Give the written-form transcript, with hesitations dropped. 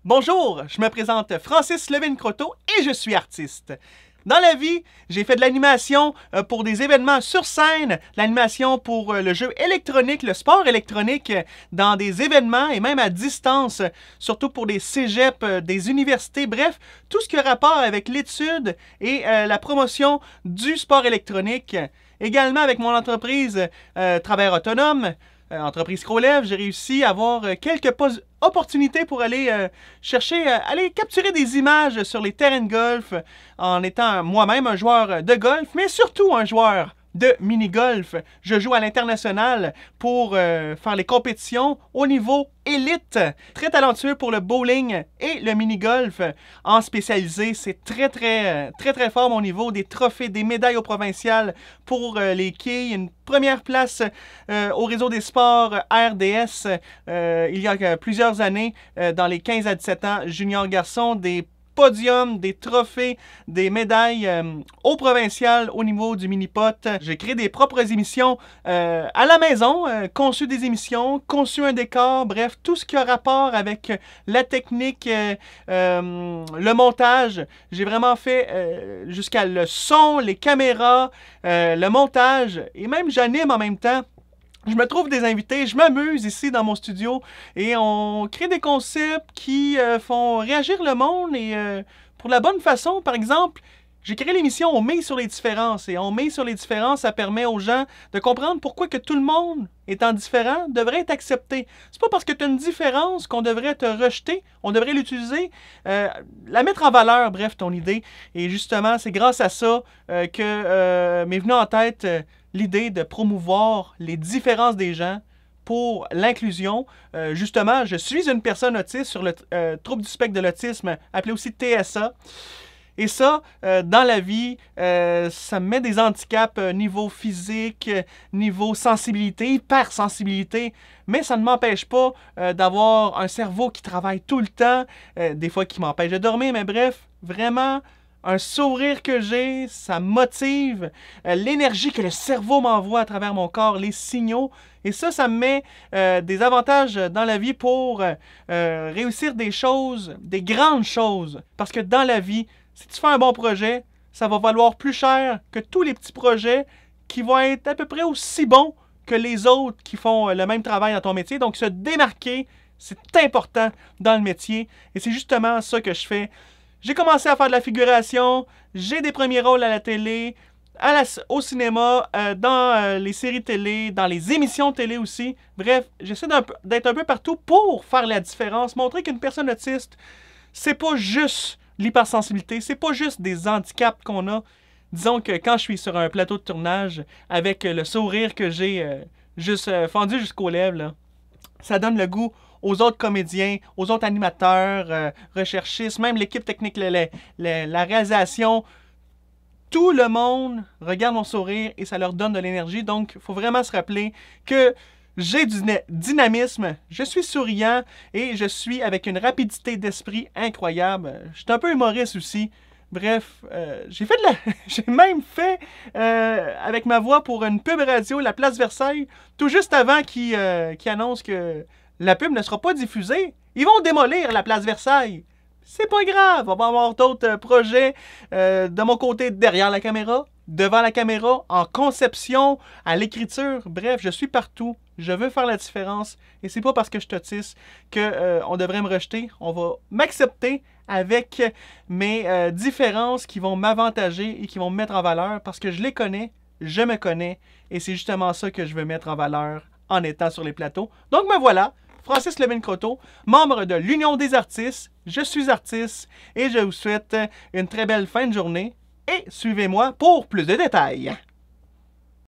Bonjour, je me présente Francis Levin-Croteau et je suis artiste. Dans la vie, j'ai fait de l'animation pour des événements sur scène, l'animation pour le jeu électronique, le sport électronique, dans des événements et même à distance, surtout pour des cégeps, des universités, bref, tout ce qui a rapport avec l'étude et la promotion du sport électronique. Également avec mon entreprise Travailleur autonome, entreprise Crowlev, j'ai réussi à avoir quelques opportunités pour aller chercher, aller capturer des images sur les terrains de golf en étant moi-même un joueur de golf, mais surtout un joueur de mini-golf. Je joue à l'international pour faire les compétitions au niveau élite. Très talentueux pour le bowling et le mini-golf. En spécialisé, c'est très fort mon niveau. Des trophées, des médailles au provincial pour les quilles. Une première place au réseau des sports RDS il y a plusieurs années, dans les 15 à 17 ans, junior garçon, des podiums, des trophées, des médailles au provincial au niveau du mini-pot. J'ai créé des propres émissions à la maison, conçu des émissions, conçu un décor, bref, tout ce qui a rapport avec la technique, le montage. J'ai vraiment fait jusqu'à le son, les caméras, le montage, et même j'anime en même temps. Je me trouve des invités, je m'amuse ici dans mon studio et on crée des concepts qui font réagir le monde et pour la bonne façon. Par exemple, j'ai créé l'émission On met sur les différences et On met sur les différences, ça permet aux gens de comprendre pourquoi que tout le monde étant différent devrait être accepté. C'est pas parce que tu as une différence qu'on devrait te rejeter, on devrait l'utiliser, la mettre en valeur, bref, ton idée. Et justement, c'est grâce à ça que m'est venu en tête l'idée de promouvoir les différences des gens pour l'inclusion. Justement, je suis une personne autiste sur le trouble du spectre de l'autisme, appelé aussi TSA. Et ça, dans la vie, ça me met des handicaps niveau physique, niveau sensibilité, hypersensibilité, mais ça ne m'empêche pas d'avoir un cerveau qui travaille tout le temps, des fois qui m'empêche de dormir, mais bref, vraiment, un sourire que j'ai, ça motive, l'énergie que le cerveau m'envoie à travers mon corps, les signaux, et ça me met des avantages dans la vie pour réussir des choses, des grandes choses, parce que dans la vie, si tu fais un bon projet, ça va valoir plus cher que tous les petits projets qui vont être à peu près aussi bons que les autres qui font le même travail dans ton métier. Donc, se démarquer, c'est important dans le métier. Et c'est justement ça que je fais. J'ai commencé à faire de la figuration, j'ai des premiers rôles à la télé, au cinéma, dans les séries télé, dans les émissions télé aussi. Bref, j'essaie d'être un peu partout pour faire la différence, montrer qu'une personne autiste, c'est pas juste l'hypersensibilité, c'est pas juste des handicaps qu'on a. Disons que quand je suis sur un plateau de tournage, avec le sourire que j'ai juste fendu jusqu'aux lèvres, là, ça donne le goût aux autres comédiens, aux autres animateurs, recherchistes, même l'équipe technique, la réalisation. Tout le monde regarde mon sourire et ça leur donne de l'énergie. Donc, il faut vraiment se rappeler que j'ai du dynamisme, je suis souriant et je suis avec une rapidité d'esprit incroyable. Je suis un peu humoriste aussi. Bref, j'ai même fait avec ma voix pour une pub radio, la Place Versailles, tout juste avant qu'ils annoncent que la pub ne sera pas diffusée. Ils vont démolir la Place Versailles. C'est pas grave, on va avoir d'autres projets de mon côté derrière la caméra, devant la caméra, en conception, à l'écriture. Bref, je suis partout. Je veux faire la différence. Et c'est pas parce que je suis autiste qu'on devrait me rejeter. On va m'accepter avec mes différences qui vont m'avantager et qui vont me mettre en valeur parce que je les connais, je me connais. Et c'est justement ça que je veux mettre en valeur en étant sur les plateaux. Donc me voilà, Francis Levin-Croteau, membre de l'Union des artistes. Je suis artiste et je vous souhaite une très belle fin de journée. Et suivez-moi pour plus de détails.